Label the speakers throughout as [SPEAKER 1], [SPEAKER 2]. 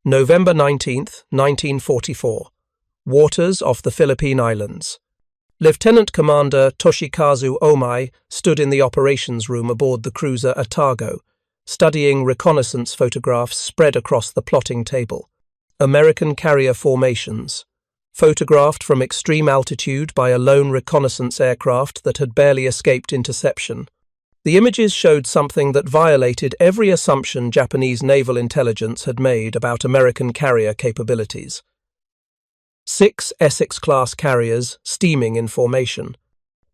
[SPEAKER 1] November 19, 1944. Waters off the Philippine Islands. Lieutenant Commander Toshikazu Omai stood in the operations room aboard the cruiser Atago, studying reconnaissance photographs spread across the plotting table. American carrier formations. Photographed from extreme altitude by a lone reconnaissance aircraft that had barely escaped interception. The images showed something that violated every assumption Japanese naval intelligence had made about American carrier capabilities. 6 Essex-class carriers steaming in formation,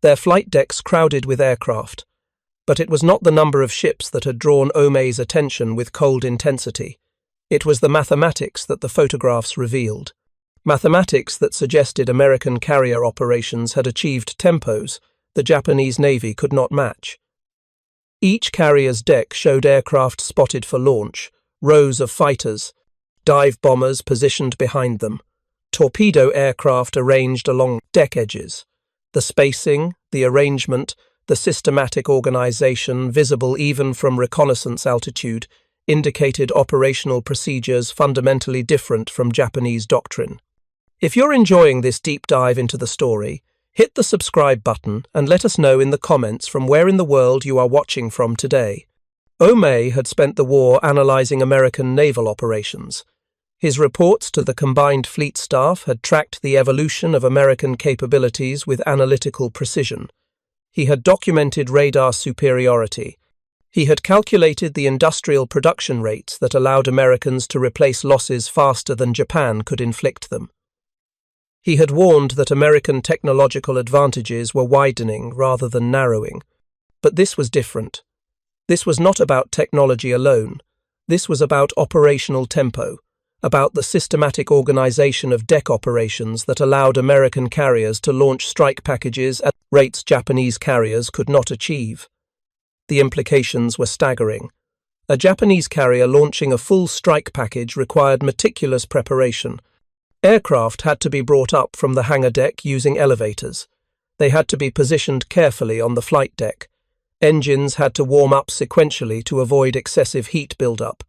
[SPEAKER 1] their flight decks crowded with aircraft. But it was not the number of ships that had drawn Omei's attention with cold intensity. It was the mathematics that the photographs revealed. Mathematics that suggested American carrier operations had achieved tempos the Japanese Navy could not match. Each carrier's deck showed aircraft spotted for launch, rows of fighters, dive bombers positioned behind them, torpedo aircraft arranged along deck edges. The spacing, the arrangement, the systematic organization, visible even from reconnaissance altitude, indicated operational procedures fundamentally different from Japanese doctrine. If you're enjoying this deep dive into the story, hit the subscribe button and let us know in the comments from where in the world you are watching from today. Omei had spent the war analyzing American naval operations. His reports to the combined fleet staff had tracked the evolution of American capabilities with analytical precision. He had documented radar superiority. He had calculated the industrial production rates that allowed Americans to replace losses faster than Japan could inflict them. He had warned that American technological advantages were widening rather than narrowing. But this was different. This was not about technology alone. This was about operational tempo, about the systematic organization of deck operations that allowed American carriers to launch strike packages at rates Japanese carriers could not achieve. The implications were staggering. A Japanese carrier launching a full strike package required meticulous preparation. Aircraft had to be brought up from the hangar deck using elevators. They had to be positioned carefully on the flight deck. Engines had to warm up sequentially to avoid excessive heat buildup.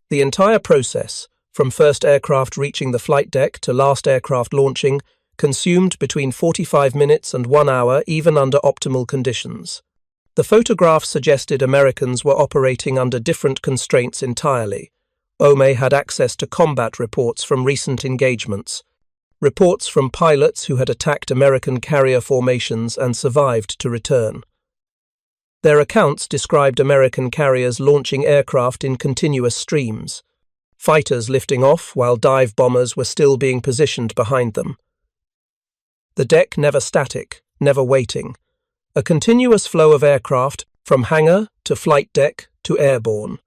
[SPEAKER 1] The entire process, from first aircraft reaching the flight deck to last aircraft launching, consumed between 45 minutes and 1 hour even under optimal conditions. The photographs suggested Americans were operating under different constraints entirely. Omei had access to combat reports from recent engagements, reports from pilots who had attacked American carrier formations and survived to return. Their accounts described American carriers launching aircraft in continuous streams, fighters lifting off while dive bombers were still being positioned behind them. The deck never static, never waiting, a continuous flow of aircraft from hangar to flight deck to airborne.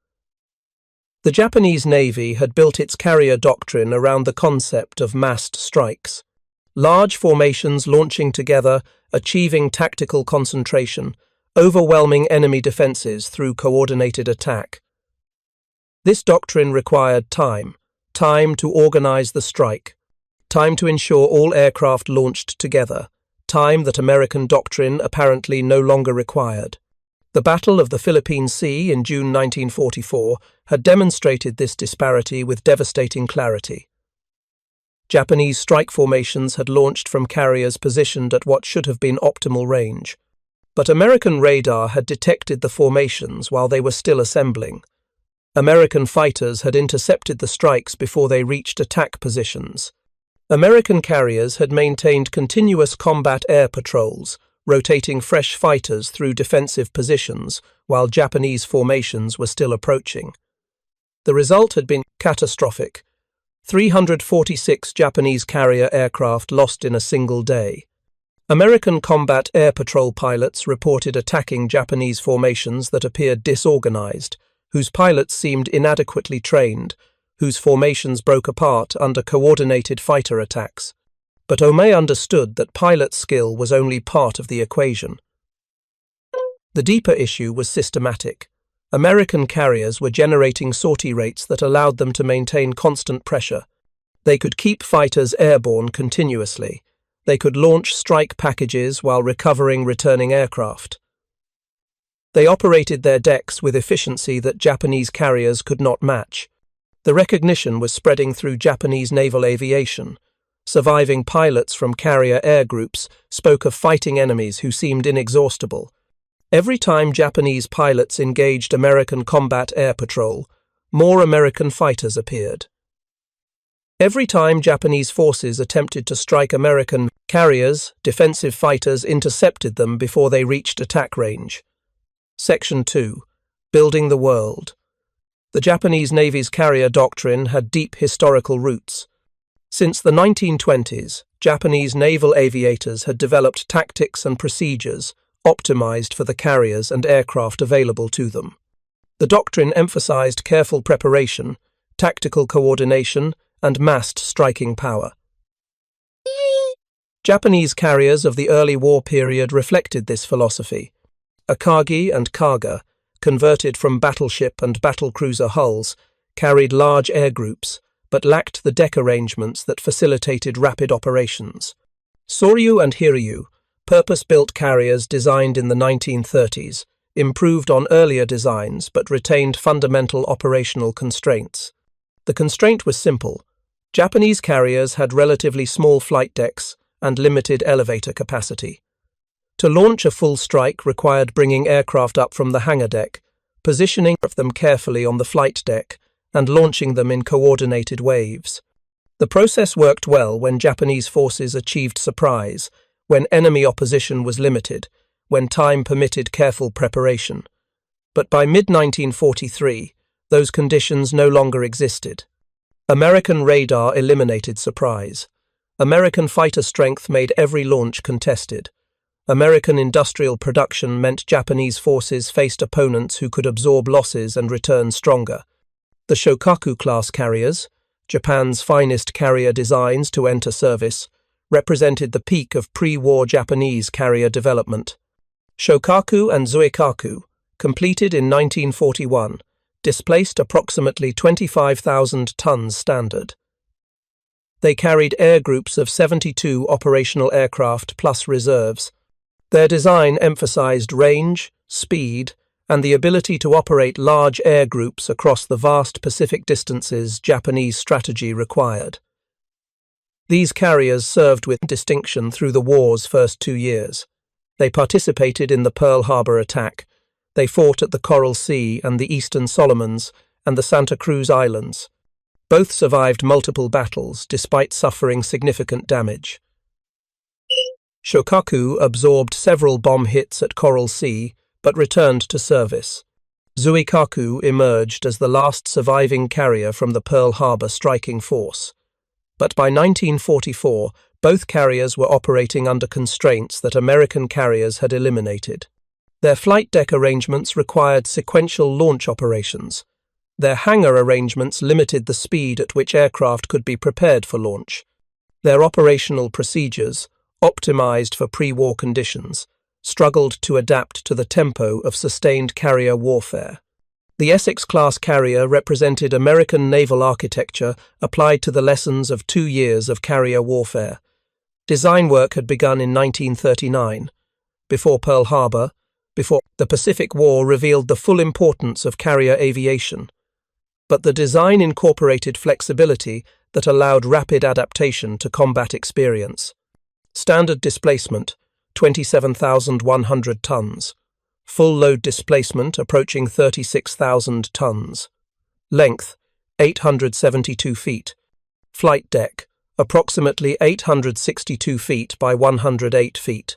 [SPEAKER 1] The Japanese Navy had built its carrier doctrine around the concept of massed strikes. Large formations launching together, achieving tactical concentration, overwhelming enemy defenses through coordinated attack. This doctrine required time to organize the strike, time to ensure all aircraft launched together, time that American doctrine apparently no longer required. The Battle of the Philippine Sea in June 1944 had demonstrated this disparity with devastating clarity. Japanese strike formations had launched from carriers positioned at what should have been optimal range. But American radar had detected the formations while they were still assembling. American fighters had intercepted the strikes before they reached attack positions. American carriers had maintained continuous combat air patrols, rotating fresh fighters through defensive positions while Japanese formations were still approaching. The result had been catastrophic. 346 Japanese carrier aircraft lost in a single day. American combat air patrol pilots reported attacking Japanese formations that appeared disorganized, whose pilots seemed inadequately trained, whose formations broke apart under coordinated fighter attacks. But Omei understood that pilot skill was only part of the equation. The deeper issue was systematic. American carriers were generating sortie rates that allowed them to maintain constant pressure. They could keep fighters airborne continuously. They could launch strike packages while recovering returning aircraft. They operated their decks with efficiency that Japanese carriers could not match. The recognition was spreading through Japanese naval aviation. Surviving pilots from carrier air groups spoke of fighting enemies who seemed inexhaustible. Every time Japanese pilots engaged American combat air patrol, more American fighters appeared. Every time Japanese forces attempted to strike American carriers, defensive fighters intercepted them before they reached attack range. Section 2. Building the World. The Japanese Navy's carrier doctrine had deep historical roots. Since the 1920s, Japanese naval aviators had developed tactics and procedures optimized for the carriers and aircraft available to them. The doctrine emphasized careful preparation, tactical coordination, and massed striking power. Japanese carriers of the early war period reflected this philosophy. Akagi and Kaga, converted from battleship and battlecruiser hulls, carried large air groups, but lacked the deck arrangements that facilitated rapid operations. Soryu and Hiryu, purpose-built carriers designed in the 1930s, improved on earlier designs but retained fundamental operational constraints. The constraint was simple. Japanese carriers had relatively small flight decks and limited elevator capacity. To launch a full strike required bringing aircraft up from the hangar deck, positioning them carefully on the flight deck, and launching them in coordinated waves. The process worked well when Japanese forces achieved surprise, when enemy opposition was limited, when time permitted careful preparation. But by mid-1943, those conditions no longer existed. American radar eliminated surprise. American fighter strength made every launch contested. American industrial production meant Japanese forces faced opponents who could absorb losses and return stronger. The Shokaku-class carriers, Japan's finest carrier designs to enter service, represented the peak of pre-war Japanese carrier development. Shokaku and Zuikaku, completed in 1941, displaced approximately 25,000 tons standard. They carried air groups of 72 operational aircraft plus reserves. Their design emphasized range, speed, and the ability to operate large air groups across the vast Pacific distances Japanese strategy required. These carriers served with distinction through the war's first 2 years. They participated in the Pearl Harbor attack. They fought at the Coral Sea and the Eastern Solomons and the Santa Cruz Islands. Both survived multiple battles despite suffering significant damage. Shokaku absorbed several bomb hits at Coral Sea but returned to service. Zuikaku emerged as the last surviving carrier from the Pearl Harbor striking force. But by 1944, both carriers were operating under constraints that American carriers had eliminated. Their flight deck arrangements required sequential launch operations. Their hangar arrangements limited the speed at which aircraft could be prepared for launch. Their operational procedures, optimized for pre-war conditions, struggled to adapt to the tempo of sustained carrier warfare. The Essex-class carrier represented American naval architecture applied to the lessons of 2 years of carrier warfare. Design work had begun in 1939. Before Pearl Harbor, before the Pacific War revealed the full importance of carrier aviation. But the design incorporated flexibility that allowed rapid adaptation to combat experience. Standard displacement, 27,100 tons. Full load displacement approaching 36,000 tons. Length, 872 feet. Flight deck, approximately 862 feet by 108 feet.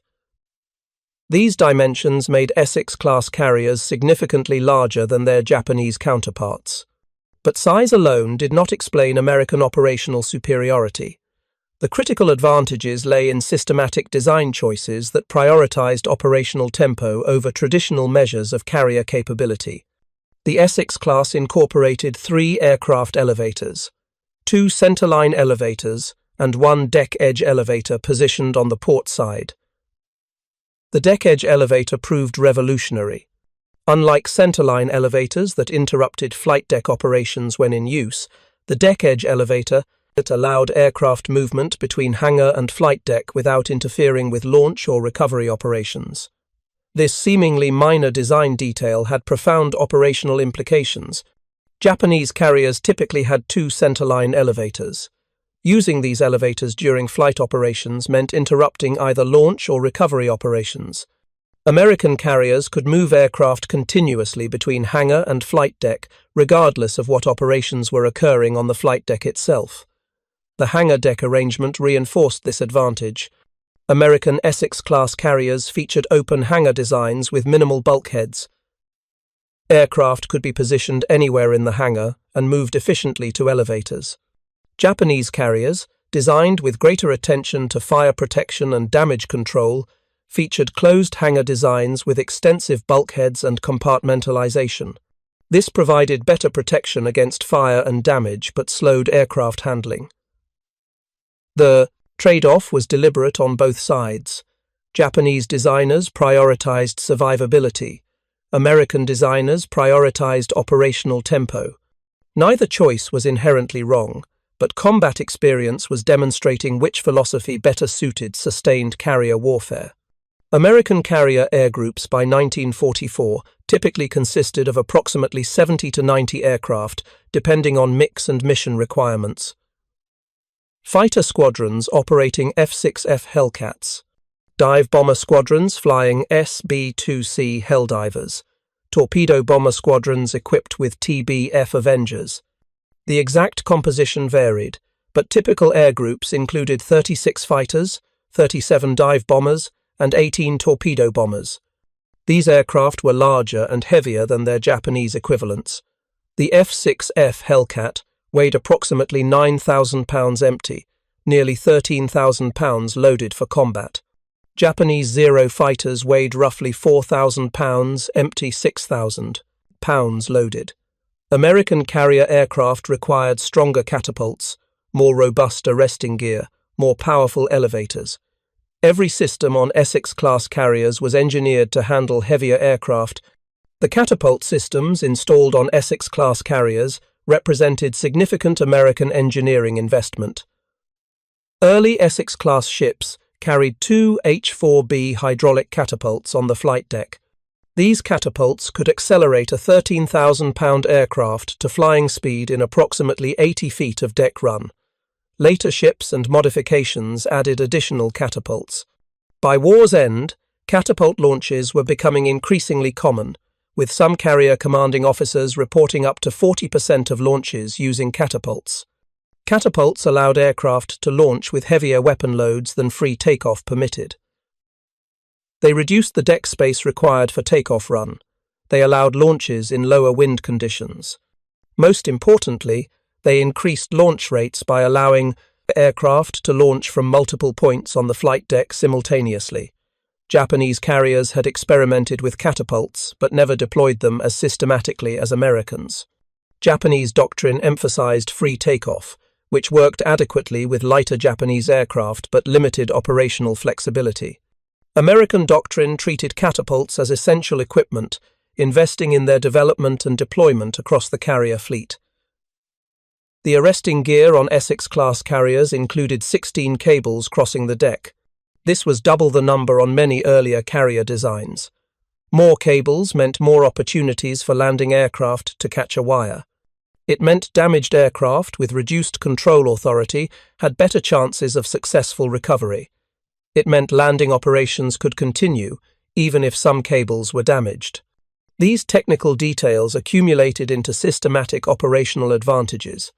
[SPEAKER 1] These dimensions made Essex-class carriers significantly larger than their Japanese counterparts. But size alone did not explain American operational superiority. The critical advantages lay in systematic design choices that prioritized operational tempo over traditional measures of carrier capability. The Essex-class incorporated 3 aircraft elevators, 2 centerline elevators, and 1 deck-edge elevator positioned on the port side. The deck-edge elevator proved revolutionary. Unlike centerline elevators that interrupted flight deck operations when in use, the deck-edge elevator allowed aircraft movement between hangar and flight deck without interfering with launch or recovery operations. This seemingly minor design detail had profound operational implications. Japanese carriers typically had two centerline elevators. Using these elevators during flight operations meant interrupting either launch or recovery operations. American carriers could move aircraft continuously between hangar and flight deck, regardless of what operations were occurring on the flight deck itself. The hangar deck arrangement reinforced this advantage. American Essex-class carriers featured open hangar designs with minimal bulkheads. Aircraft could be positioned anywhere in the hangar and moved efficiently to elevators. Japanese carriers, designed with greater attention to fire protection and damage control, featured closed hangar designs with extensive bulkheads and compartmentalization. This provided better protection against fire and damage but slowed aircraft handling. The trade-off was deliberate on both sides. Japanese designers prioritized survivability. American designers prioritized operational tempo. Neither choice was inherently wrong, but combat experience was demonstrating which philosophy better suited sustained carrier warfare. American carrier air groups by 1944 typically consisted of approximately 70 to 90 aircraft, depending on mix and mission requirements. Fighter squadrons operating F-6F Hellcats. Dive bomber squadrons flying SB-2C Helldivers. Torpedo bomber squadrons equipped with TB-F Avengers. The exact composition varied, but typical air groups included 36 fighters, 37 dive bombers, and 18 torpedo bombers. These aircraft were larger and heavier than their Japanese equivalents. The F-6F Hellcat weighed approximately 9,000 pounds empty, nearly 13,000 pounds loaded for combat. Japanese Zero fighters weighed roughly 4,000 pounds empty, 6,000 pounds loaded. American carrier aircraft required stronger catapults, more robust arresting gear, more powerful elevators. Every system on Essex-class carriers was engineered to handle heavier aircraft. The catapult systems installed on Essex-class carriers represented significant American engineering investment. Early Essex-class ships carried two H-4B hydraulic catapults on the flight deck. These catapults could accelerate a 13,000-pound aircraft to flying speed in approximately 80 feet of deck run. Later ships and modifications added additional catapults. By war's end, catapult launches were becoming increasingly common, with some carrier commanding officers reporting up to 40% of launches using catapults. Catapults allowed aircraft to launch with heavier weapon loads than free takeoff permitted. They reduced the deck space required for takeoff run. They allowed launches in lower wind conditions. Most importantly, they increased launch rates by allowing aircraft to launch from multiple points on the flight deck simultaneously. Japanese carriers had experimented with catapults, but never deployed them as systematically as Americans. Japanese doctrine emphasized free takeoff, which worked adequately with lighter Japanese aircraft but limited operational flexibility. American doctrine treated catapults as essential equipment, investing in their development and deployment across the carrier fleet. The arresting gear on Essex-class carriers included 16 cables crossing the deck. This was double the number on many earlier carrier designs. More cables meant more opportunities for landing aircraft to catch a wire. It meant damaged aircraft with reduced control authority had better chances of successful recovery. It meant landing operations could continue, even if some cables were damaged. These technical details accumulated into systematic operational advantages.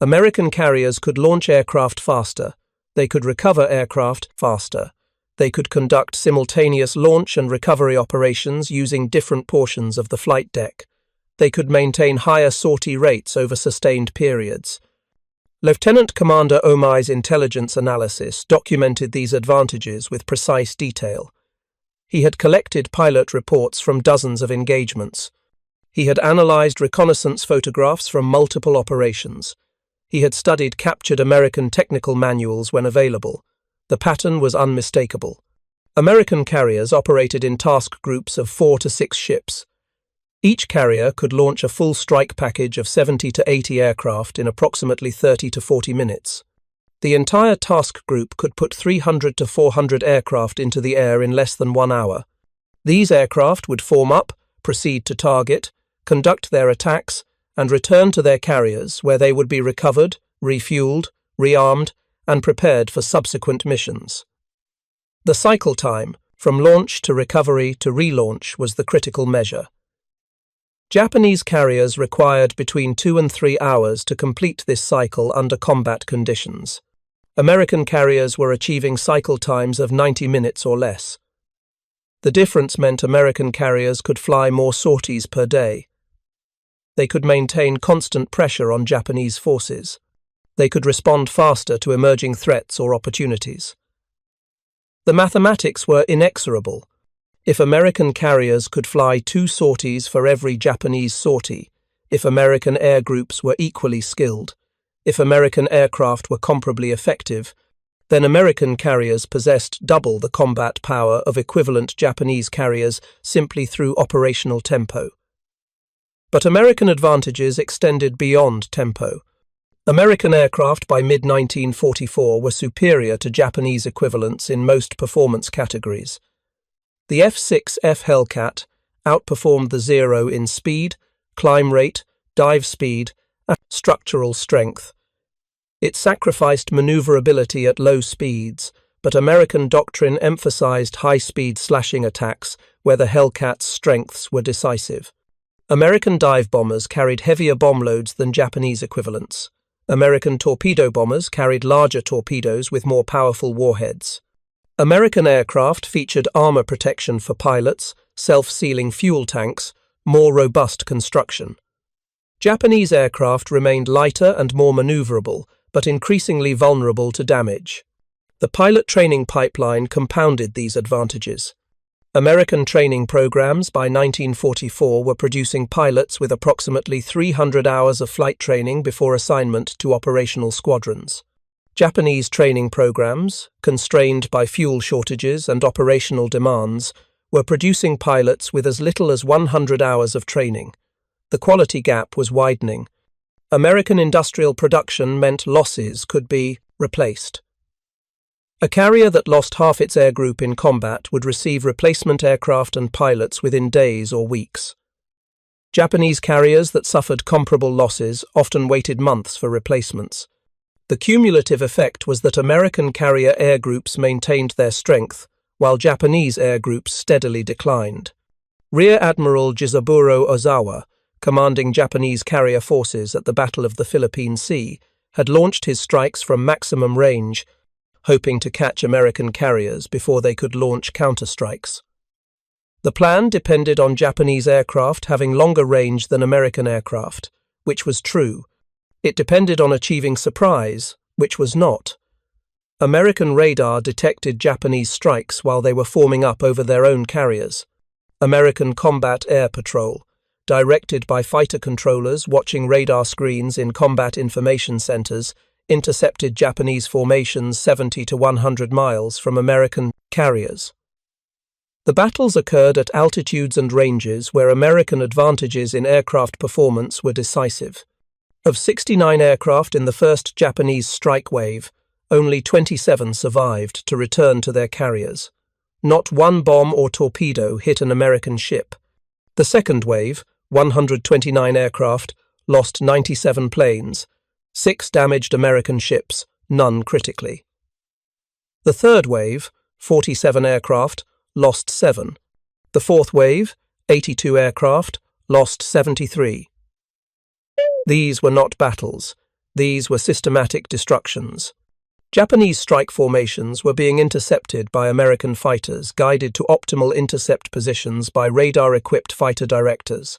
[SPEAKER 1] American carriers could launch aircraft faster. They could recover aircraft faster. They could conduct simultaneous launch and recovery operations using different portions of the flight deck. They could maintain higher sortie rates over sustained periods. Lieutenant Commander Omai's intelligence analysis documented these advantages with precise detail. He had collected pilot reports from dozens of engagements. He had analyzed reconnaissance photographs from multiple operations. He had studied captured American technical manuals when available. The pattern was unmistakable. American carriers operated in task groups of 4 to 6 ships. Each carrier could launch a full strike package of 70 to 80 aircraft in approximately 30 to 40 minutes. The entire task group could put 300 to 400 aircraft into the air in less than 1 hour. These aircraft would form up, proceed to target, conduct their attacks, and return to their carriers where they would be recovered, refueled, rearmed, and prepared for subsequent missions. The cycle time, from launch to recovery to relaunch, was the critical measure. Japanese carriers required between 2 and 3 hours to complete this cycle under combat conditions. American carriers were achieving cycle times of 90 minutes or less. The difference meant American carriers could fly more sorties per day. They could maintain constant pressure on Japanese forces. They could respond faster to emerging threats or opportunities. The mathematics were inexorable. If American carriers could fly 2 sorties for every Japanese sortie, if American air groups were equally skilled, if American aircraft were comparably effective, then American carriers possessed double the combat power of equivalent Japanese carriers simply through operational tempo. But American advantages extended beyond tempo. American aircraft by mid-1944 were superior to Japanese equivalents in most performance categories. The F-6F Hellcat outperformed the Zero in speed, climb rate, dive speed, and structural strength. It sacrificed maneuverability at low speeds, but American doctrine emphasized high-speed slashing attacks where the Hellcat's strengths were decisive. American dive bombers carried heavier bomb loads than Japanese equivalents. American torpedo bombers carried larger torpedoes with more powerful warheads. American aircraft featured armor protection for pilots, self-sealing fuel tanks, more robust construction. Japanese aircraft remained lighter and more maneuverable, but increasingly vulnerable to damage. The pilot training pipeline compounded these advantages. American training programs by 1944 were producing pilots with approximately 300 hours of flight training before assignment to operational squadrons. Japanese training programs, constrained by fuel shortages and operational demands, were producing pilots with as little as 100 hours of training. The quality gap was widening. American industrial production meant losses could be replaced. A carrier that lost half its air group in combat would receive replacement aircraft and pilots within days or weeks. Japanese carriers that suffered comparable losses often waited months for replacements. The cumulative effect was that American carrier air groups maintained their strength, while Japanese air groups steadily declined. Rear Admiral Jizaburo Ozawa, commanding Japanese carrier forces at the Battle of the Philippine Sea, had launched his strikes from maximum range, hoping to catch American carriers before they could launch counterstrikes. The plan depended on Japanese aircraft having longer range than American aircraft, which was true. It depended on achieving surprise, which was not. American radar detected Japanese strikes while they were forming up over their own carriers. American Combat Air Patrol, directed by fighter controllers watching radar screens in combat information centers, intercepted Japanese formations 70 to 100 miles from American carriers. The battles occurred at altitudes and ranges where American advantages in aircraft performance were decisive. Of 69 aircraft in the first Japanese strike wave, only 27 survived to return to their carriers. Not one bomb or torpedo hit an American ship. The second wave, 129 aircraft, lost 97 planes, 6 damaged American ships, none critically. The third wave, 47 aircraft, lost 7. The fourth wave, 82 aircraft, lost 73. These were not battles. These were systematic destructions. Japanese strike formations were being intercepted by American fighters, guided to optimal intercept positions by radar-equipped fighter directors.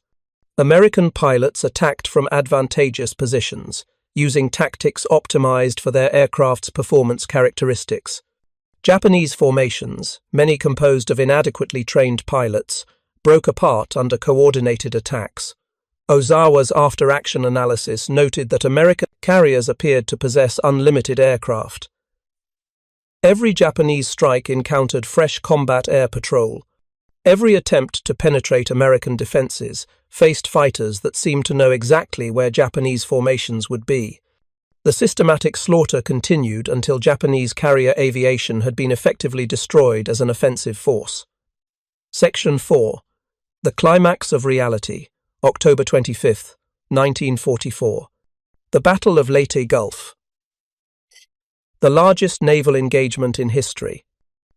[SPEAKER 1] American pilots attacked from advantageous positions, using tactics optimized for their aircraft's performance characteristics. Japanese formations, many composed of inadequately trained pilots, broke apart under coordinated attacks. Ozawa's after-action analysis noted that American carriers appeared to possess unlimited aircraft. Every Japanese strike encountered fresh combat air patrol. Every attempt to penetrate American defenses faced fighters that seemed to know exactly where Japanese formations would be. The systematic slaughter continued until Japanese carrier aviation had been effectively destroyed as an offensive force. Section 4. The Climax of Reality, October 25, 1944. The Battle of Leyte Gulf. The largest naval engagement in history.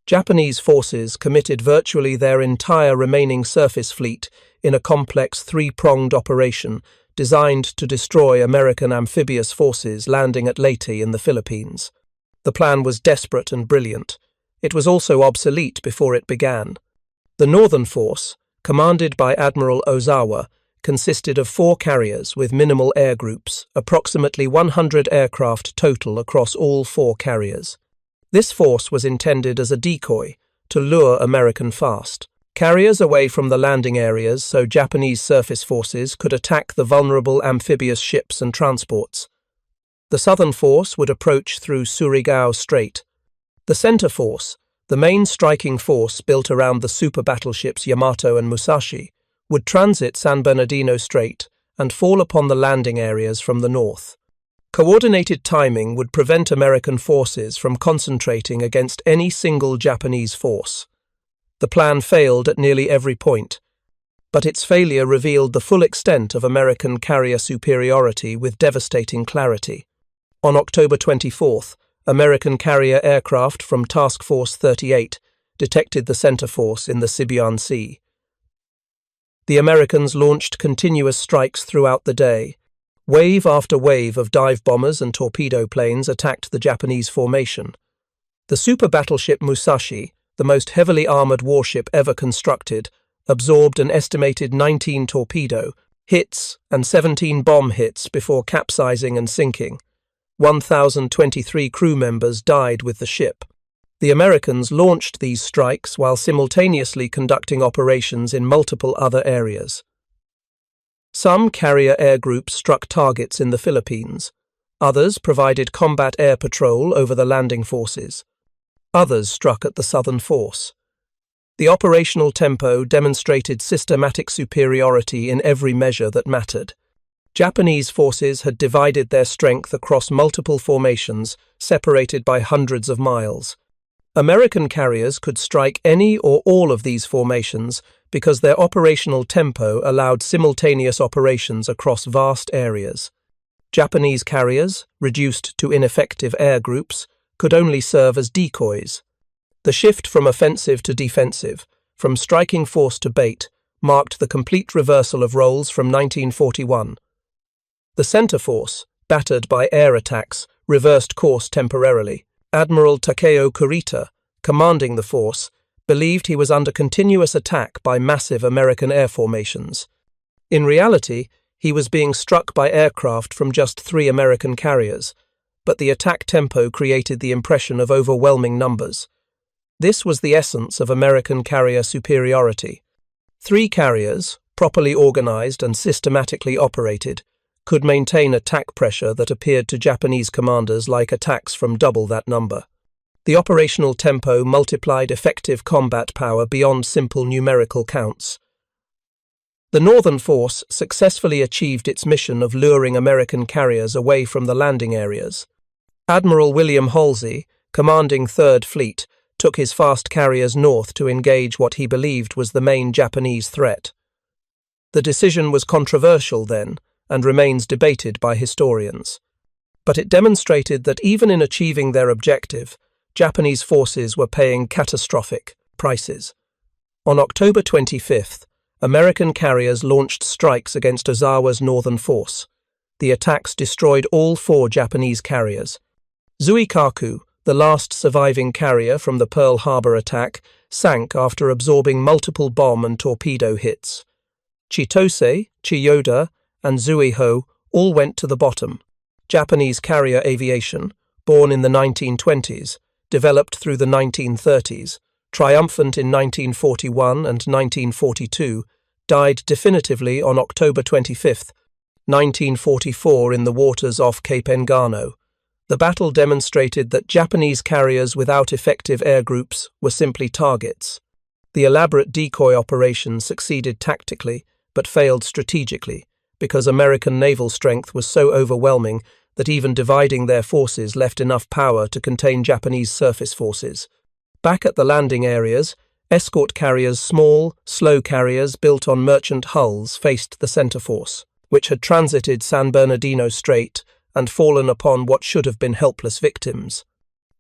[SPEAKER 1] Japanese forces committed virtually their entire remaining surface fleet in a complex three-pronged operation designed to destroy American amphibious forces landing at Leyte in the Philippines. The plan was desperate and brilliant. It was also obsolete before it began. The Northern Force, commanded by Admiral Ozawa, consisted of 4 carriers with minimal air groups, approximately 100 aircraft total across all 4 carriers. This force was intended as a decoy to lure American fast carriers away from the landing areas so Japanese surface forces could attack the vulnerable amphibious ships and transports. The Southern Force would approach through Surigao Strait. The Center Force, the main striking force built around the super battleships Yamato and Musashi, would transit San Bernardino Strait and fall upon the landing areas from the north. Coordinated timing would prevent American forces from concentrating against any single Japanese force. The plan failed at nearly every point, but its failure revealed the full extent of American carrier superiority with devastating clarity. On October 24th, American carrier aircraft from Task Force 38 detected the Center Force in the Philippine Sea. The Americans launched continuous strikes throughout the day. Wave after wave of dive bombers and torpedo planes attacked the Japanese formation. The super battleship Musashi, the most heavily armored warship ever constructed, absorbed an estimated 19 torpedo hits and 17 bomb hits before capsizing and sinking. 1,023 crew members died with the ship. The Americans launched these strikes while simultaneously conducting operations in multiple other areas. Some carrier air groups struck targets in the Philippines. Others provided combat air patrol over the landing forces. Others struck at the Southern Force. The operational tempo demonstrated systematic superiority in every measure that mattered. Japanese forces had divided their strength across multiple formations, separated by hundreds of miles. American carriers could strike any or all of these formations because their operational tempo allowed simultaneous operations across vast areas. Japanese carriers, reduced to ineffective air groups, could only serve as decoys. The shift from offensive to defensive, from striking force to bait, marked the complete reversal of roles from 1941. The Center Force, battered by air attacks, reversed course temporarily. Admiral Takeo Kurita, commanding the force, believed he was under continuous attack by massive American air formations. In reality, he was being struck by aircraft from just 3 American carriers, but the attack tempo created the impression of overwhelming numbers. This was the essence of American carrier superiority. 3 carriers, properly organized and systematically operated, could maintain attack pressure that appeared to Japanese commanders like attacks from double that number. The operational tempo multiplied effective combat power beyond simple numerical counts. The Northern Force successfully achieved its mission of luring American carriers away from the landing areas. Admiral William Halsey, commanding 3rd Fleet, took his fast carriers north to engage what he believed was the main Japanese threat. The decision was controversial then, and remains debated by historians. But it demonstrated that even in achieving their objective, Japanese forces were paying catastrophic prices. On October 25th, American carriers launched strikes against Ozawa's Northern Force. The attacks destroyed all 4 Japanese carriers. Zuikaku, the last surviving carrier from the Pearl Harbor attack, sank after absorbing multiple bomb and torpedo hits. Chitose, Chiyoda, and Zuiho all went to the bottom. Japanese carrier aviation, born in the 1920s, developed through the 1930s, triumphant in 1941 and 1942, died definitively on October 25, 1944 in the waters off Cape Engano. The battle demonstrated that Japanese carriers without effective air groups were simply targets. The elaborate decoy operation succeeded tactically, but failed strategically, because American naval strength was so overwhelming that even dividing their forces left enough power to contain Japanese surface forces. Back at the landing areas, escort carriers, small, slow carriers built on merchant hulls, faced the center force. which had transited San Bernardino Strait and fallen upon what should have been helpless victims.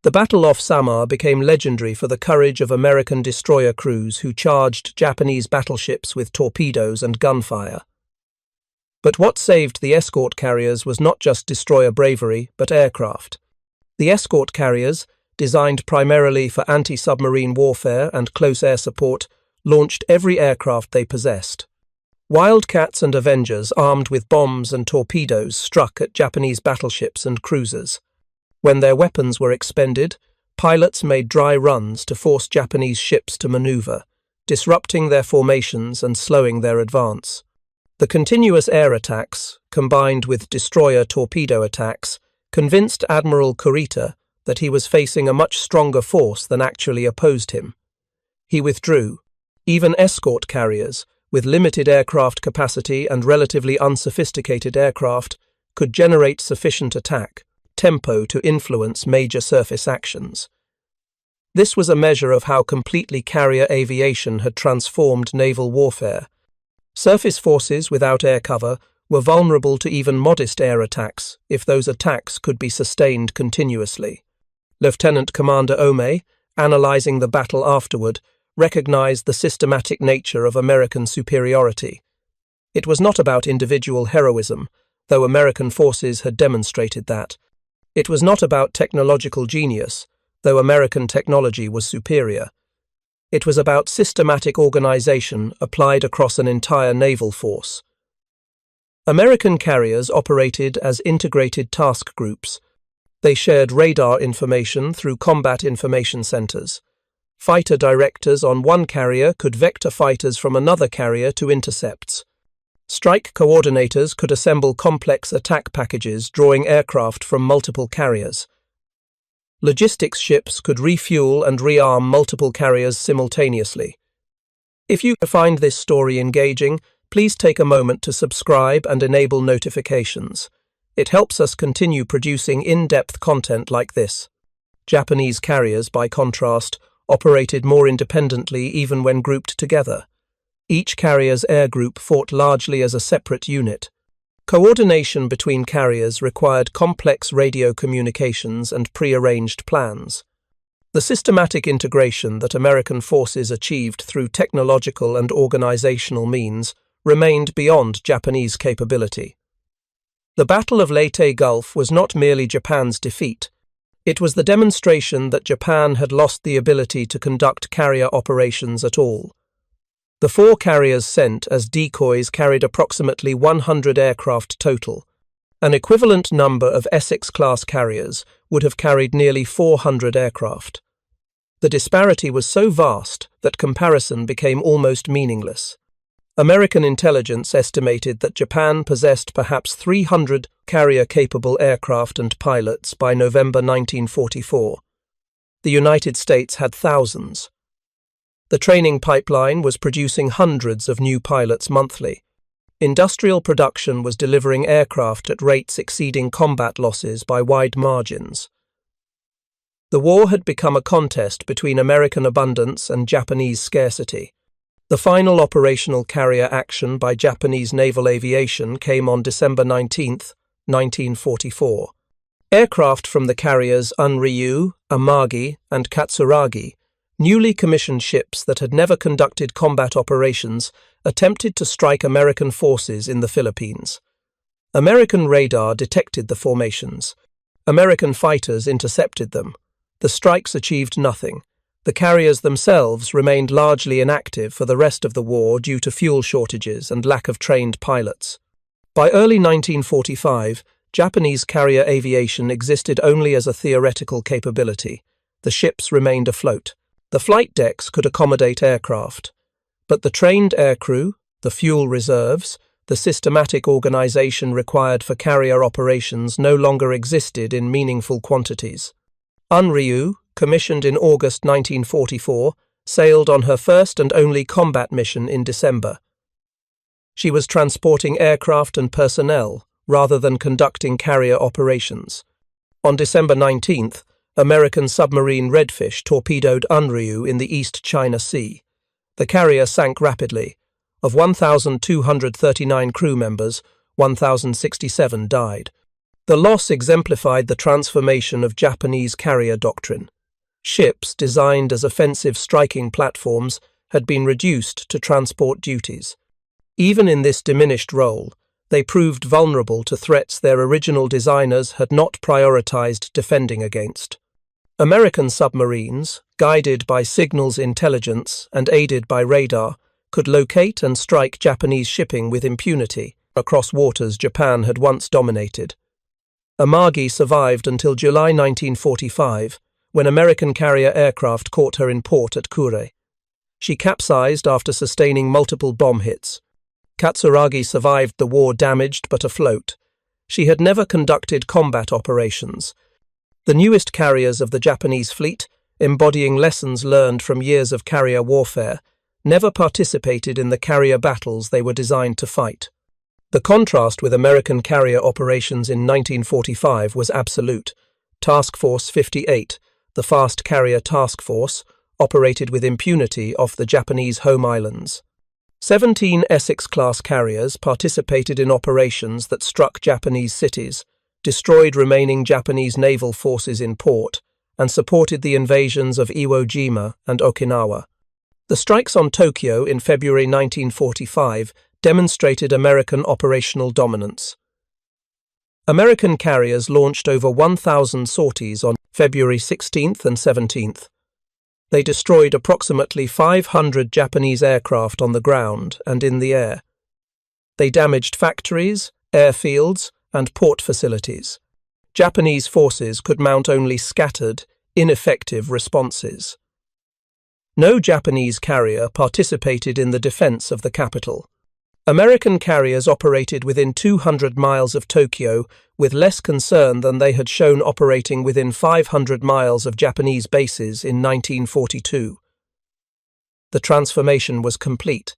[SPEAKER 1] The Battle off Samar became legendary for the courage of American destroyer crews who charged Japanese battleships with torpedoes and gunfire. But what saved the escort carriers was not just destroyer bravery, but aircraft. The escort carriers, designed primarily for anti-submarine warfare and close air support, launched every aircraft they possessed. Wildcats and Avengers armed with bombs and torpedoes struck at Japanese battleships and cruisers. When their weapons were expended, pilots made dry runs to force Japanese ships to maneuver, disrupting their formations and slowing their advance. The continuous air attacks, combined with destroyer torpedo attacks, convinced Admiral Kurita that he was facing a much stronger force than actually opposed him. He withdrew. Even escort carriers, with limited aircraft capacity and relatively unsophisticated aircraft, could generate sufficient attack tempo to influence major surface actions. This was a measure of how completely carrier aviation had transformed naval warfare. Surface forces without air cover were vulnerable to even modest air attacks if those attacks could be sustained continuously. Lieutenant Commander Ome, analyzing the battle afterward, recognized the systematic nature of American superiority. It was not about individual heroism, though American forces had demonstrated that. It was not about technological genius, though American technology was superior. It was about systematic organization applied across an entire naval force. American carriers operated as integrated task groups. They shared radar information through combat information centers. Fighter directors on one carrier could vector fighters from another carrier to intercepts. Strike coordinators could assemble complex attack packages drawing aircraft from multiple carriers. Logistics ships could refuel and rearm multiple carriers simultaneously. If you find this story engaging, please take a moment to subscribe and enable notifications. It helps us continue producing in-depth content like this. Japanese carriers, by contrast, operated more independently even when grouped together. Each carrier's air group fought largely as a separate unit. Coordination between carriers required complex radio communications and pre-arranged plans. The systematic integration that American forces achieved through technological and organizational means remained beyond Japanese capability. The Battle of Leyte Gulf was not merely Japan's defeat. It was the demonstration that Japan had lost the ability to conduct carrier operations at all. The 4 carriers sent as decoys carried approximately 100 aircraft total. An equivalent number of Essex-class carriers would have carried nearly 400 aircraft. The disparity was so vast that comparison became almost meaningless. American intelligence estimated that Japan possessed perhaps 300 carrier-capable aircraft and pilots by November 1944. The United States had thousands. The training pipeline was producing hundreds of new pilots monthly. Industrial production was delivering aircraft at rates exceeding combat losses by wide margins. The war had become a contest between American abundance and Japanese scarcity. The final operational carrier action by Japanese naval aviation came on December 19, 1944. Aircraft from the carriers Unryu, Amagi, and Katsuragi, newly commissioned ships that had never conducted combat operations, attempted to strike American forces in the Philippines. American radar detected the formations. American fighters intercepted them. The strikes achieved nothing. The carriers themselves remained largely inactive for the rest of the war due to fuel shortages and lack of trained pilots. By early 1945, Japanese carrier aviation existed only as a theoretical capability. The ships remained afloat. The flight decks could accommodate aircraft. But the trained aircrew, the fuel reserves, the systematic organization required for carrier operations no longer existed in meaningful quantities. Unryu, commissioned in August 1944, sailed on her first and only combat mission in December. She was transporting aircraft and personnel rather than conducting carrier operations. On December 19th, American submarine Redfish torpedoed Unryu in the East China Sea. The carrier sank rapidly. Of 1,239 crew members, 1,067 died. The loss exemplified the transformation of Japanese carrier doctrine. Ships, designed as offensive striking platforms, had been reduced to transport duties. Even in this diminished role, they proved vulnerable to threats their original designers had not prioritized defending against. American submarines, guided by signals intelligence and aided by radar, could locate and strike Japanese shipping with impunity across waters Japan had once dominated. Amagi survived until July 1945, when American carrier aircraft caught her in port at Kure. She capsized after sustaining multiple bomb hits. Katsuragi survived the war damaged but afloat. She had never conducted combat operations. The newest carriers of the Japanese fleet, embodying lessons learned from years of carrier warfare, never participated in the carrier battles they were designed to fight. The contrast with American carrier operations in 1945 was absolute. Task Force 58, the fast carrier task force, operated with impunity off the Japanese home islands. 17 Essex-class carriers participated in operations that struck Japanese cities, destroyed remaining Japanese naval forces in port, and supported the invasions of Iwo Jima and Okinawa. The strikes on Tokyo in February 1945 demonstrated American operational dominance. American carriers launched over 1,000 sorties on February 16th and 17th. They destroyed approximately 500 Japanese aircraft on the ground and in the air. They damaged factories, airfields, and port facilities. Japanese forces could mount only scattered, ineffective responses. No Japanese carrier participated in the defense of the capital. American carriers operated within 200 miles of Tokyo with less concern than they had shown operating within 500 miles of Japanese bases in 1942. The transformation was complete.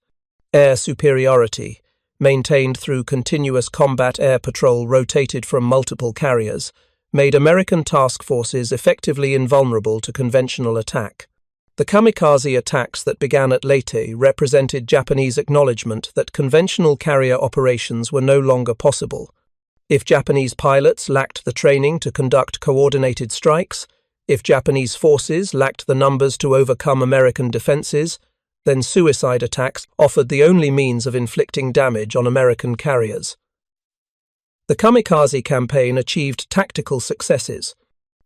[SPEAKER 1] Air superiority, maintained through continuous combat air patrol rotated from multiple carriers, made American task forces effectively invulnerable to conventional attack. The kamikaze attacks that began at Leyte represented Japanese acknowledgement that conventional carrier operations were no longer possible. If Japanese pilots lacked the training to conduct coordinated strikes, if Japanese forces lacked the numbers to overcome American defenses, then suicide attacks offered the only means of inflicting damage on American carriers. The kamikaze campaign achieved tactical successes.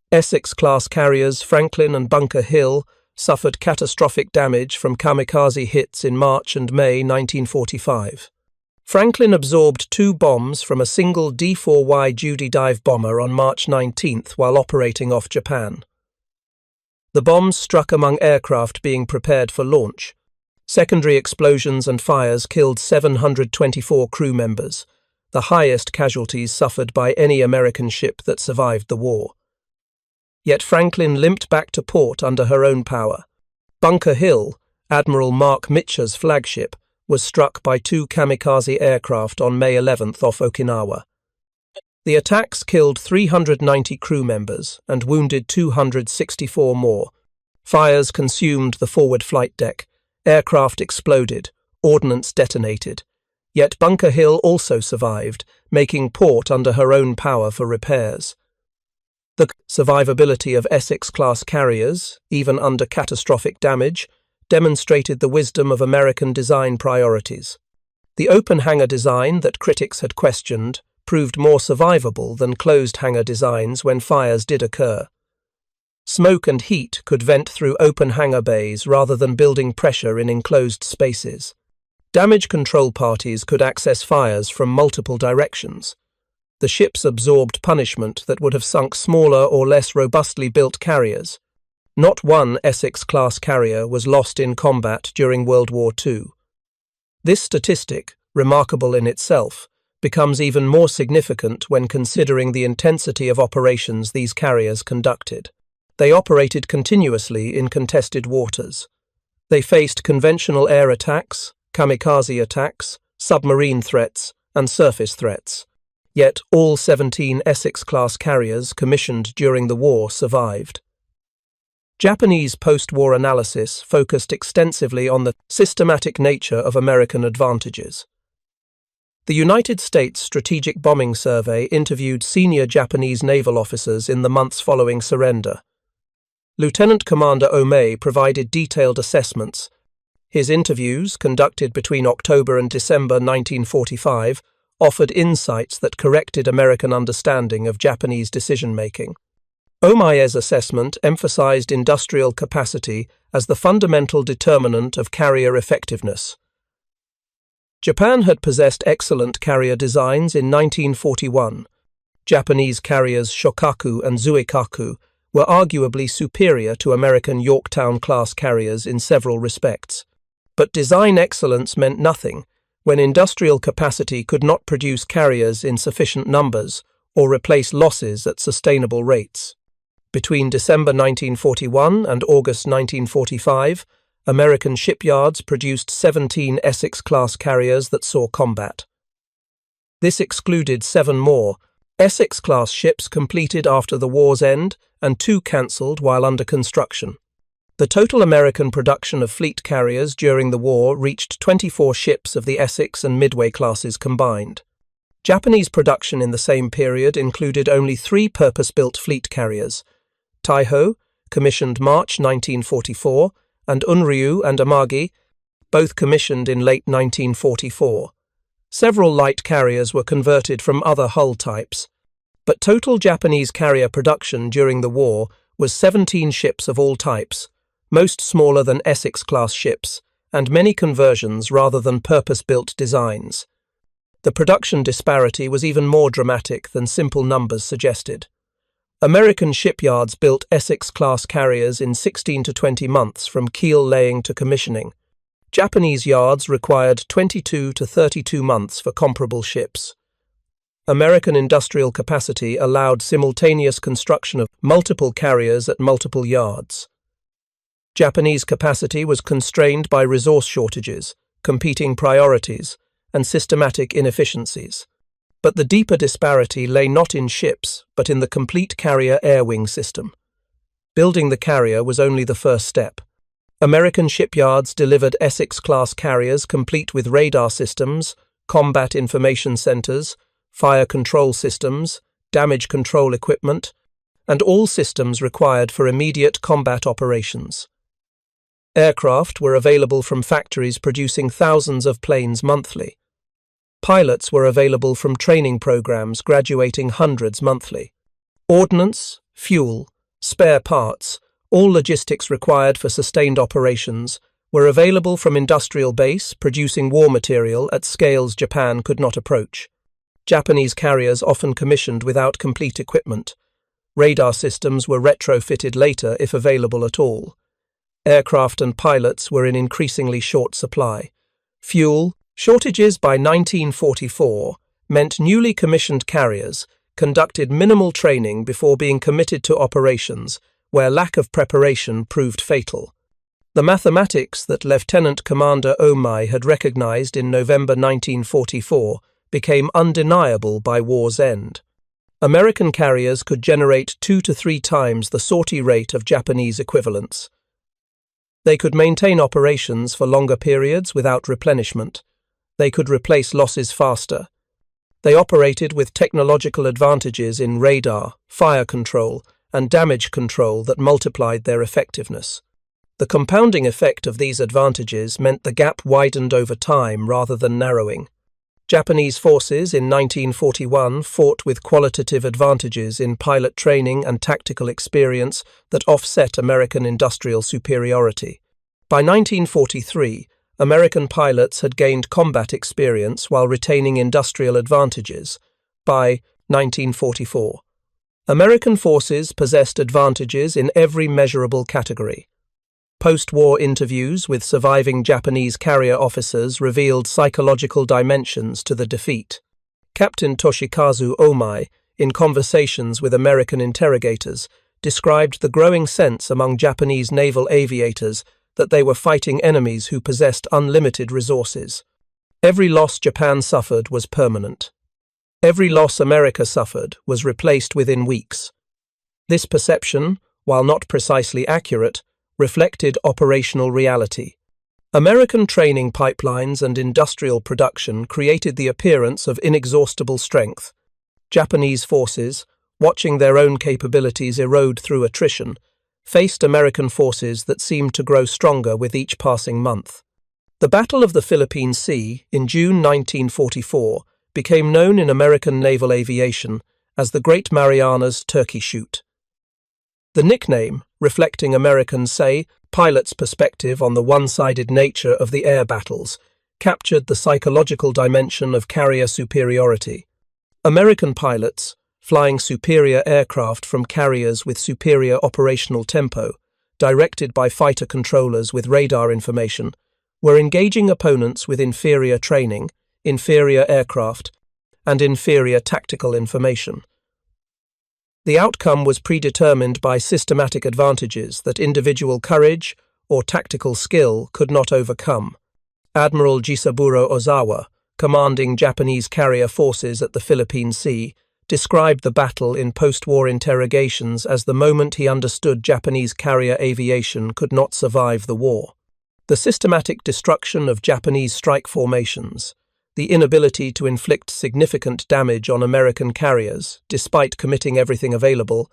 [SPEAKER 1] Essex-class carriers Franklin and Bunker Hill suffered catastrophic damage from kamikaze hits in March and May 1945. Franklin absorbed 2 bombs from a single D-4Y Judy dive bomber on March 19 while operating off Japan. The bombs struck among aircraft being prepared for launch. Secondary explosions and fires killed 724 crew members, the highest casualties suffered by any American ship that survived the war. Yet Franklin limped back to port under her own power. Bunker Hill, Admiral Mark Mitcher's flagship, was struck by 2 kamikaze aircraft on May 11th off Okinawa. The attacks killed 390 crew members and wounded 264 more. Fires consumed the forward flight deck, aircraft exploded, ordnance detonated. Yet Bunker Hill also survived, making port under her own power for repairs. The survivability of Essex-class carriers, even under catastrophic damage, demonstrated the wisdom of American design priorities. The open hangar design that critics had questioned proved more survivable than closed hangar designs when fires did occur. Smoke and heat could vent through open hangar bays rather than building pressure in enclosed spaces. Damage control parties could access fires from multiple directions. The ships absorbed punishment that would have sunk smaller or less robustly built carriers. Not one Essex-class carrier was lost in combat during World War II. This statistic, remarkable in itself, becomes even more significant when considering the intensity of operations these carriers conducted. They operated continuously in contested waters. They faced conventional air attacks, kamikaze attacks, submarine threats, and surface threats. Yet all 17 Essex-class carriers commissioned during the war survived. Japanese post-war analysis focused extensively on the systematic nature of American advantages. The United States Strategic Bombing Survey interviewed senior Japanese naval officers in the months following surrender. Lieutenant Commander Omei provided detailed assessments. His interviews, conducted between October and December 1945, offered insights that corrected American understanding of Japanese decision-making. Omei's assessment emphasized industrial capacity as the fundamental determinant of carrier effectiveness. Japan had possessed excellent carrier designs in 1941. Japanese carriers Shokaku and Zuikaku were arguably superior to American Yorktown-class carriers in several respects. But design excellence meant nothing when industrial capacity could not produce carriers in sufficient numbers or replace losses at sustainable rates. Between December 1941 and August 1945, American shipyards produced 17 Essex-class carriers that saw combat. This excluded 7 more Essex-class ships completed after the war's end and 2 cancelled while under construction. The total American production of fleet carriers during the war reached 24 ships of the Essex and Midway classes combined. Japanese production in the same period included only 3 purpose-built fleet carriers: Taiho, commissioned March 1944, and Unryu and Amagi, both commissioned in late 1944. Several light carriers were converted from other hull types, but total Japanese carrier production during the war was 17 ships of all types, most smaller than Essex-class ships, and many conversions rather than purpose-built designs. The production disparity was even more dramatic than simple numbers suggested. American shipyards built Essex-class carriers in 16 to 20 months from keel laying to commissioning. Japanese yards required 22 to 32 months for comparable ships. American industrial capacity allowed simultaneous construction of multiple carriers at multiple yards. Japanese capacity was constrained by resource shortages, competing priorities, and systematic inefficiencies. But the deeper disparity lay not in ships, but in the complete carrier air wing system. Building the carrier was only the first step. American shipyards delivered Essex-class carriers complete with radar systems, combat information centers, fire control systems, damage control equipment, and all systems required for immediate combat operations. Aircraft were available from factories producing thousands of planes monthly. Pilots were available from training programs graduating hundreds monthly. Ordnance, fuel, spare parts, all logistics required for sustained operations, were available from industrial base producing war material at scales Japan could not approach. Japanese carriers often commissioned without complete equipment. Radar systems were retrofitted later if available at all. Aircraft and pilots were in increasingly short supply. Fuel shortages by 1944 meant newly commissioned carriers conducted minimal training before being committed to operations, where lack of preparation proved fatal. The mathematics that Lieutenant Commander Omei had recognized in November 1944 became undeniable by war's end. American carriers could generate 2 to 3 times the sortie rate of Japanese equivalents. They could maintain operations for longer periods without replenishment. They could replace losses faster. They operated with technological advantages in radar, fire control, and damage control that multiplied their effectiveness. The compounding effect of these advantages meant the gap widened over time rather than narrowing. Japanese forces in 1941 fought with qualitative advantages in pilot training and tactical experience that offset American industrial superiority. By 1943, American pilots had gained combat experience while retaining industrial advantages. By 1944, American forces possessed advantages in every measurable category. Post-war interviews with surviving Japanese carrier officers revealed psychological dimensions to the defeat. Captain Toshikazu Omei, in conversations with American interrogators, described the growing sense among Japanese naval aviators that they were fighting enemies who possessed unlimited resources. Every loss Japan suffered was permanent. Every loss America suffered was replaced within weeks. This perception, while not precisely accurate, reflected operational reality. American training pipelines and industrial production created the appearance of inexhaustible strength. Japanese forces, watching their own capabilities erode through attrition, faced American forces that seemed to grow stronger with each passing month. The Battle of the Philippine Sea in June 1944 became known in American naval aviation as the Great Marianas Turkey Shoot. The nickname, reflecting Americans' pilots' perspective on the one-sided nature of the air battles, captured the psychological dimension of carrier superiority. American pilots, flying superior aircraft from carriers with superior operational tempo, directed by fighter controllers with radar information, were engaging opponents with inferior training, inferior aircraft, and inferior tactical information. The outcome was predetermined by systematic advantages that individual courage or tactical skill could not overcome. Admiral Jisaburo Ozawa, commanding Japanese carrier forces at the Philippine Sea, described the battle in post-war interrogations as the moment he understood Japanese carrier aviation could not survive the war. The systematic destruction of Japanese strike formations, the inability to inflict significant damage on American carriers, despite committing everything available,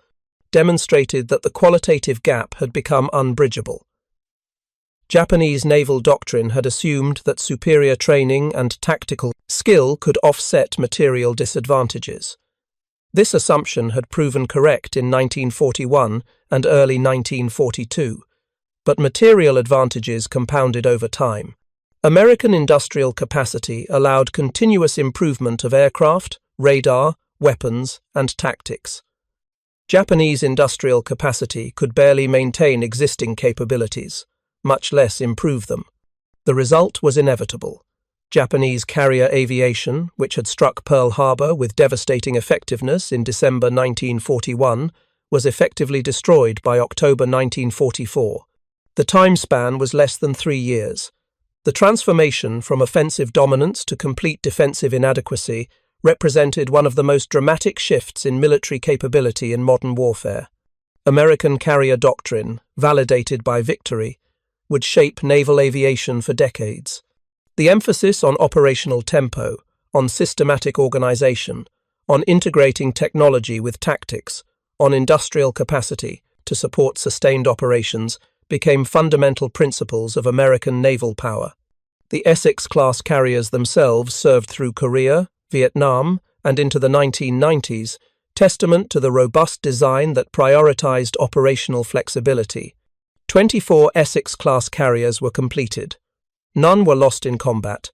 [SPEAKER 1] demonstrated that the qualitative gap had become unbridgeable. Japanese naval doctrine had assumed that superior training and tactical skill could offset material disadvantages. This assumption had proven correct in 1941 and early 1942, but material advantages compounded over time. American industrial capacity allowed continuous improvement of aircraft, radar, weapons, and tactics. Japanese industrial capacity could barely maintain existing capabilities, much less improve them. The result was inevitable. Japanese carrier aviation, which had struck Pearl Harbor with devastating effectiveness in December 1941, was effectively destroyed by October 1944. The time span was less than 3 years. The transformation from offensive dominance to complete defensive inadequacy represented one of the most dramatic shifts in military capability in modern warfare. American carrier doctrine, validated by victory, would shape naval aviation for decades. The emphasis on operational tempo, on systematic organization, on integrating technology with tactics, on industrial capacity to support sustained operations became fundamental principles of American naval power. The Essex-class carriers themselves served through Korea, Vietnam, and into the 1990s, testament to the robust design that prioritized operational flexibility. 24 Essex-class carriers were completed. None were lost in combat.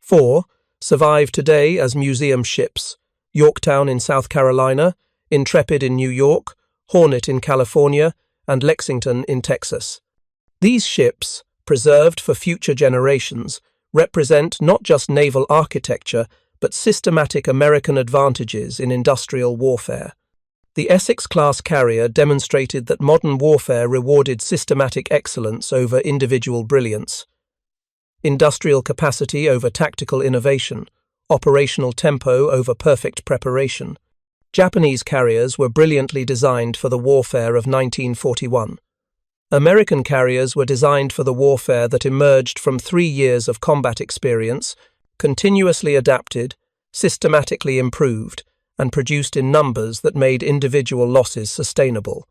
[SPEAKER 1] 4 survive today as museum ships: Yorktown in South Carolina, Intrepid in New York, Hornet in California, and Lexington in Texas. These ships, preserved for future generations, represent not just naval architecture, but systematic American advantages in industrial warfare. The Essex-class carrier demonstrated that modern warfare rewarded systematic excellence over individual brilliance, industrial capacity over tactical innovation, operational tempo over perfect preparation. Japanese carriers were brilliantly designed for the warfare of 1941. American carriers were designed for the warfare that emerged from 3 years of combat experience, continuously adapted, systematically improved, and produced in numbers that made individual losses sustainable.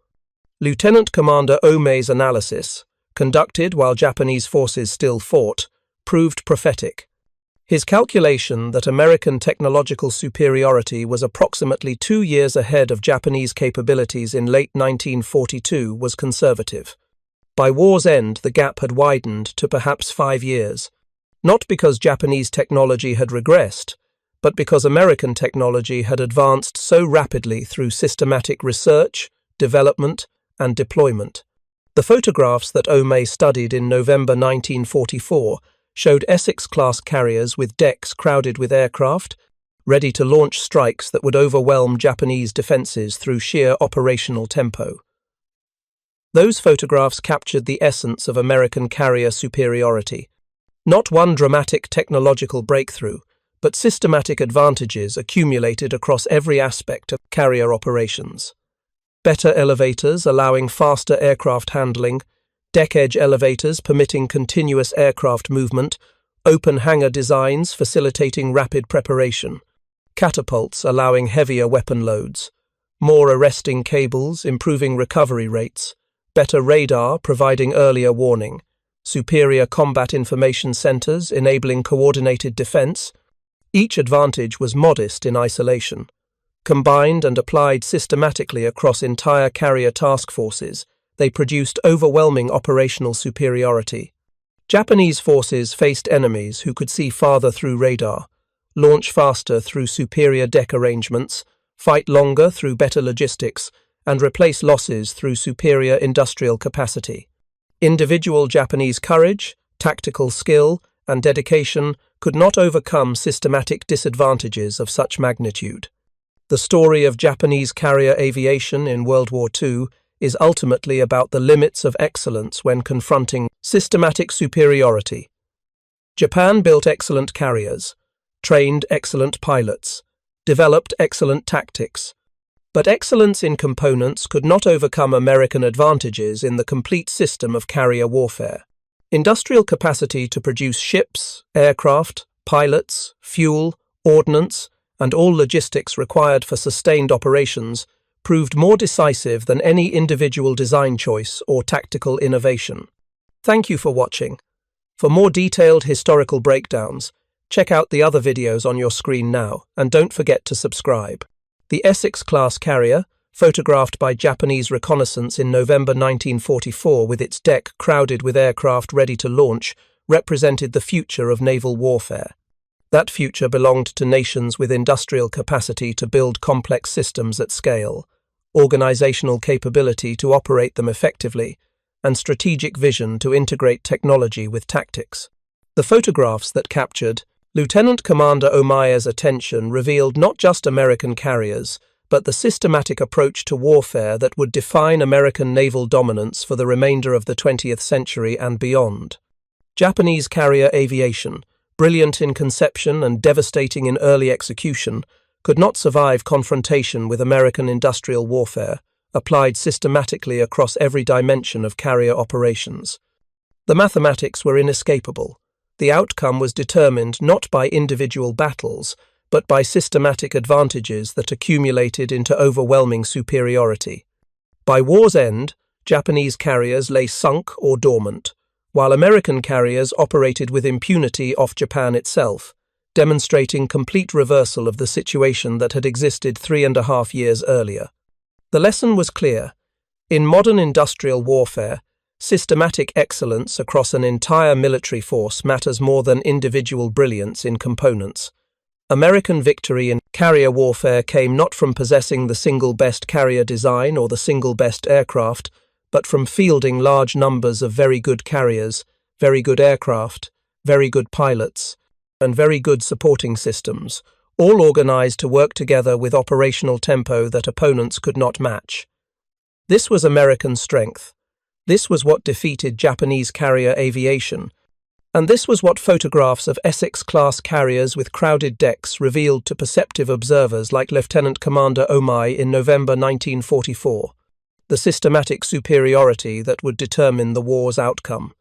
[SPEAKER 1] Lieutenant Commander Omei's analysis, conducted while Japanese forces still fought, proved prophetic. His calculation that American technological superiority was approximately 2 years ahead of Japanese capabilities in late 1942 was conservative. By war's end, the gap had widened to perhaps 5 years, not because Japanese technology had regressed, but because American technology had advanced so rapidly through systematic research, development, and deployment. The photographs that Omei studied in November 1944 showed Essex-class carriers with decks crowded with aircraft, ready to launch strikes that would overwhelm Japanese defenses through sheer operational tempo. Those photographs captured the essence of American carrier superiority. Not one dramatic technological breakthrough, but systematic advantages accumulated across every aspect of carrier operations. Better elevators allowing faster aircraft handling, deck edge elevators permitting continuous aircraft movement, open hangar designs facilitating rapid preparation, catapults allowing heavier weapon loads, more arresting cables improving recovery rates, better radar providing earlier warning, superior combat information centers enabling coordinated defense. Each advantage was modest in isolation. Combined and applied systematically across entire carrier task forces, they produced overwhelming operational superiority. Japanese forces faced enemies who could see farther through radar, launch faster through superior deck arrangements, fight longer through better logistics, and replace losses through superior industrial capacity. Individual Japanese courage, tactical skill, and dedication could not overcome systematic disadvantages of such magnitude. The story of Japanese carrier aviation in World War II is ultimately about the limits of excellence when confronting systematic superiority. Japan built excellent carriers, trained excellent pilots, developed excellent tactics, but excellence in components could not overcome American advantages in the complete system of carrier warfare. Industrial capacity to produce ships, aircraft, pilots, fuel, ordnance, and all logistics required for sustained operations proved more decisive than any individual design choice or tactical innovation. Thank you for watching. For more detailed historical breakdowns, check out the other videos on your screen now, and don't forget to subscribe. The Essex-class carrier, photographed by Japanese reconnaissance in November 1944 with its deck crowded with aircraft ready to launch, represented the future of naval warfare. That future belonged to nations with industrial capacity to build complex systems at scale, organizational capability to operate them effectively, and strategic vision to integrate technology with tactics. The photographs that captured Lieutenant Commander Omiya's attention revealed not just American carriers, but the systematic approach to warfare that would define American naval dominance for the remainder of the 20th century and beyond. Japanese carrier aviation, brilliant in conception and devastating in early execution, could not survive confrontation with American industrial warfare, applied systematically across every dimension of carrier operations. The mathematics were inescapable. The outcome was determined not by individual battles, but by systematic advantages that accumulated into overwhelming superiority. By war's end, Japanese carriers lay sunk or dormant, while American carriers operated with impunity off Japan itself, demonstrating complete reversal of the situation that had existed 3.5 years earlier. The lesson was clear. In modern industrial warfare, systematic excellence across an entire military force matters more than individual brilliance in components. American victory in carrier warfare came not from possessing the single best carrier design or the single best aircraft, but from fielding large numbers of very good carriers, very good aircraft, very good pilots, and very good supporting systems, all organized to work together with operational tempo that opponents could not match. This was American strength. This was what defeated Japanese carrier aviation, and this was what photographs of Essex-class carriers with crowded decks revealed to perceptive observers like Lieutenant Commander Omiya in November 1944, the systematic superiority that would determine the war's outcome.